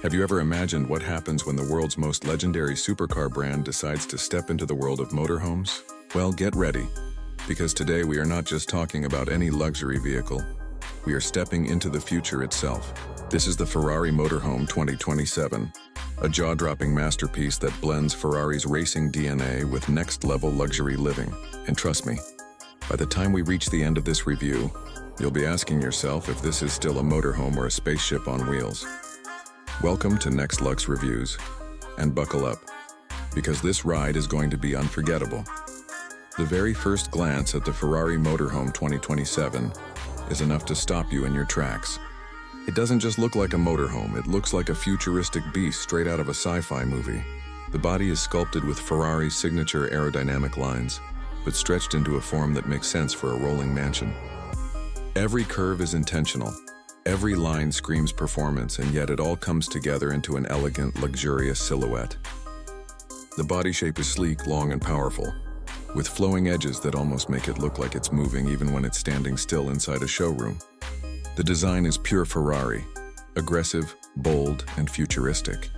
Have you ever imagined what happens when the world's most legendary supercar brand decides to step into the world of motorhomes? Well, get ready, because today we are not just talking about any luxury vehicle. We are stepping into the future itself. This is the Ferrari Motorhome 2027, a jaw-dropping masterpiece that blends Ferrari's racing DNA with next-level luxury living. And trust me, by the time we reach the end of this review, you'll be asking yourself if this is still a motorhome or a spaceship on wheels. Welcome to NextLux Reviews, and buckle up, because this ride is going to be unforgettable. The very first glance at the Ferrari Motorhome 2027 is enough to stop you in your tracks. It doesn't just look like a motorhome, it looks like a futuristic beast straight out of a sci-fi movie. The body is sculpted with Ferrari's signature aerodynamic lines, but stretched into a form that makes sense for a rolling mansion. Every curve is intentional. Every line screams performance, and yet it all comes together into an elegant, luxurious silhouette. The body shape is sleek, long, and powerful, with flowing edges that almost make it look like it's moving even when it's standing still inside a showroom. The design is pure Ferrari, aggressive, bold, and futuristic.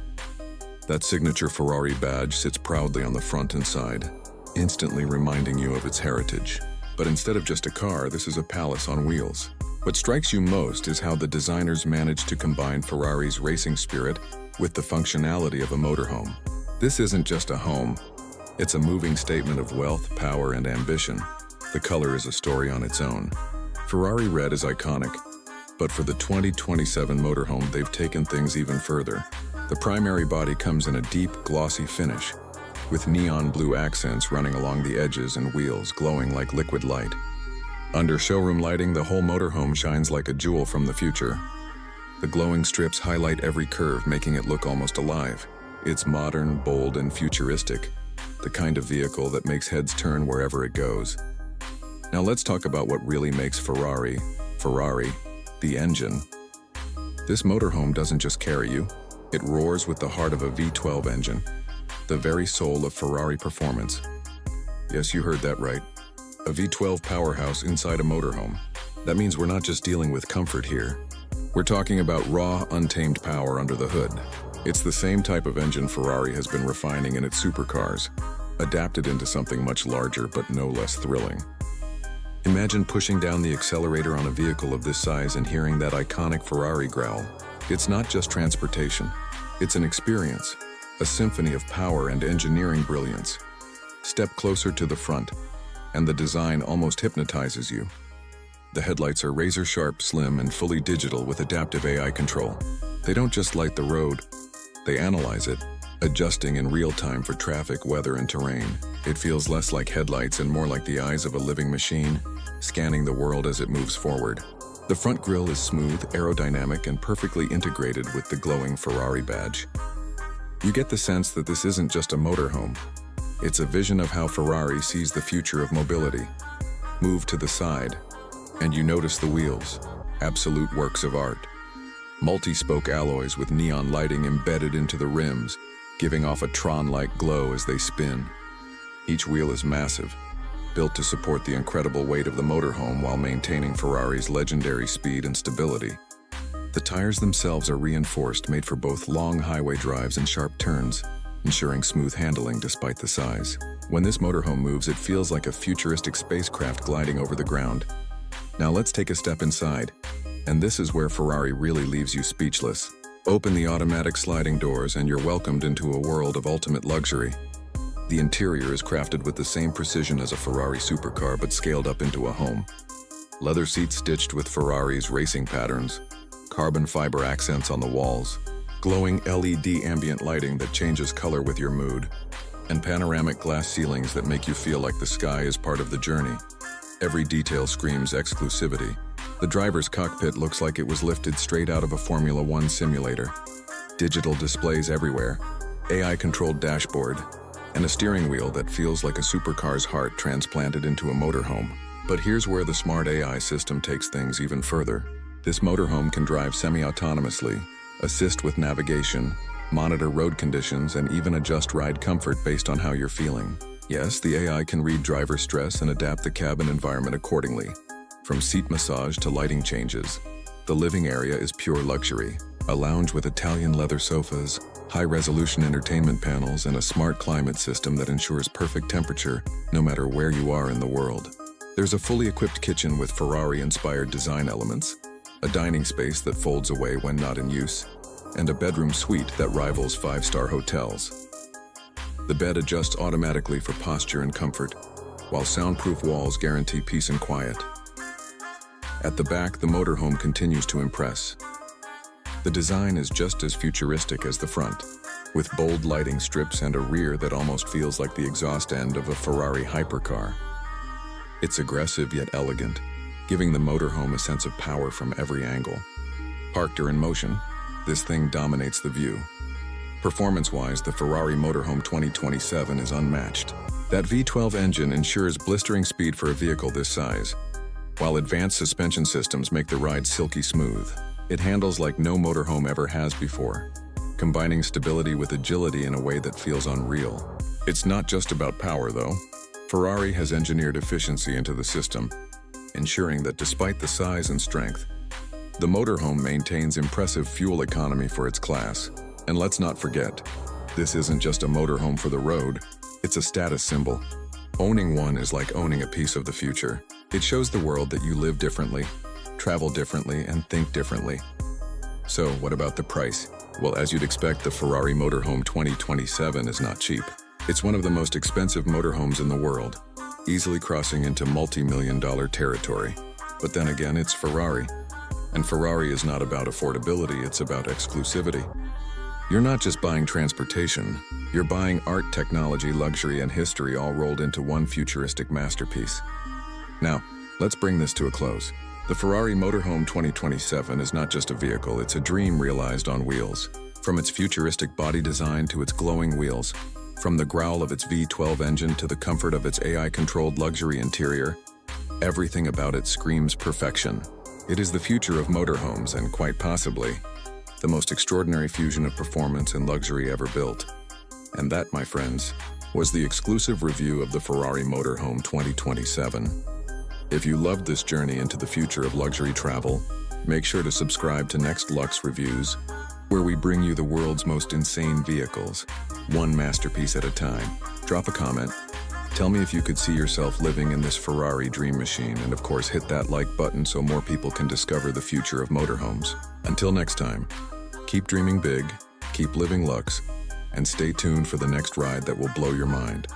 That signature Ferrari badge sits proudly on the front and side, instantly reminding you of its heritage. But instead of just a car, this is a palace on wheels. What strikes you most is how the designers managed to combine Ferrari's racing spirit with the functionality of a motorhome. This isn't just a home, it's a moving statement of wealth, power, and ambition. The color is a story on its own. Ferrari red is iconic, but for the 2027 motorhome, they've taken things even further. The primary body comes in a deep, glossy finish, with neon blue accents running along the edges and wheels glowing like liquid light. Under showroom lighting, the whole motorhome shines like a jewel from the future. The glowing strips highlight every curve, making it look almost alive. It's modern, bold, and futuristic, the kind of vehicle that makes heads turn wherever it goes. Now let's talk about what really makes Ferrari, the engine. This motorhome doesn't just carry you, it roars with the heart of a V12 engine, the very soul of Ferrari performance. Yes, you heard that right. A V12 powerhouse inside a motorhome. That means we're not just dealing with comfort here. We're talking about raw, untamed power under the hood. It's the same type of engine Ferrari has been refining in its supercars, adapted into something much larger but no less thrilling. Imagine pushing down the accelerator on a vehicle of this size and hearing that iconic Ferrari growl. It's not just transportation, it's an experience, a symphony of power and engineering brilliance. Step closer to the front, and the design almost hypnotizes you. The headlights are razor-sharp, slim, and fully digital with adaptive AI control. They don't just light the road, they analyze it, adjusting in real time for traffic, weather, and terrain. It feels less like headlights and more like the eyes of a living machine, scanning the world as it moves forward. The front grille is smooth, aerodynamic, and perfectly integrated with the glowing Ferrari badge. You get the sense that this isn't just a motorhome. It's a vision of how Ferrari sees the future of mobility. Move to the side, and you notice the wheels, absolute works of art. Multi-spoke alloys with neon lighting embedded into the rims, giving off a Tron-like glow as they spin. Each wheel is massive, built to support the incredible weight of the motorhome while maintaining Ferrari's legendary speed and stability. The tires themselves are reinforced, made for both long highway drives and sharp turns, ensuring smooth handling despite the size. When this motorhome moves, it feels like a futuristic spacecraft gliding over the ground. Now let's take a step inside, and this is where Ferrari really leaves you speechless. Open the automatic sliding doors and you're welcomed into a world of ultimate luxury. The interior is crafted with the same precision as a Ferrari supercar but scaled up into a home. Leather seats stitched with Ferrari's racing patterns, carbon fiber accents on the walls, glowing LED ambient lighting that changes color with your mood, and panoramic glass ceilings that make you feel like the sky is part of the journey. Every detail screams exclusivity. The driver's cockpit looks like it was lifted straight out of a Formula One simulator. Digital displays everywhere, AI-controlled dashboard, and a steering wheel that feels like a supercar's heart transplanted into a motorhome. But here's where the smart AI system takes things even further. This motorhome can drive semi-autonomously, assist with navigation, monitor road conditions, and even adjust ride comfort based on how you're feeling. Yes, the AI can read driver stress and adapt the cabin environment accordingly. From seat massage to lighting changes, the living area is pure luxury. A lounge with Italian leather sofas, high-resolution entertainment panels, and a smart climate system that ensures perfect temperature no matter where you are in the world. There's a fully equipped kitchen with Ferrari-inspired design elements, a dining space that folds away when not in use, and a bedroom suite that rivals five-star hotels. The bed adjusts automatically for posture and comfort, while soundproof walls guarantee peace and quiet. At the back, the motorhome continues to impress. The design is just as futuristic as the front, with bold lighting strips and a rear that almost feels like the exhaust end of a Ferrari hypercar. It's aggressive yet elegant, giving the motorhome a sense of power from every angle. Parked or in motion, this thing dominates the view. Performance-wise, the Ferrari Motorhome 2027 is unmatched. That V12 engine ensures blistering speed for a vehicle this size, while advanced suspension systems make the ride silky smooth. It handles like no motorhome ever has before, combining stability with agility in a way that feels unreal. It's not just about power, though. Ferrari has engineered efficiency into the system, ensuring that despite the size and strength, the motorhome maintains impressive fuel economy for its class. And let's not forget, this isn't just a motorhome for the road, it's a status symbol. Owning one is like owning a piece of the future. It shows the world that you live differently, travel differently, and think differently. So, what about the price? Well, as you'd expect, the Ferrari Motorhome 2027 is not cheap. It's one of the most expensive motorhomes in the world, easily crossing into multi-million-dollar territory. But then again, it's Ferrari. And Ferrari is not about affordability, it's about exclusivity. You're not just buying transportation, you're buying art, technology, luxury, and history all rolled into one futuristic masterpiece. Now, let's bring this to a close. The Ferrari Motorhome 2027 is not just a vehicle, it's a dream realized on wheels. From its futuristic body design to its glowing wheels, from the growl of its V12 engine to the comfort of its AI-controlled luxury interior, everything about it screams perfection. It is the future of motorhomes and, quite possibly, the most extraordinary fusion of performance and luxury ever built. And that, my friends, was the exclusive review of the Ferrari Motorhome 2027. If you loved this journey into the future of luxury travel, make sure to subscribe to NextLux Reviews, where we bring you the world's most insane vehicles, one masterpiece at a time. Drop a comment. Tell me if you could see yourself living in this Ferrari dream machine, and of course hit that like button so more people can discover the future of motorhomes. Until next time, keep dreaming big, keep living luxe, and stay tuned for the next ride that will blow your mind.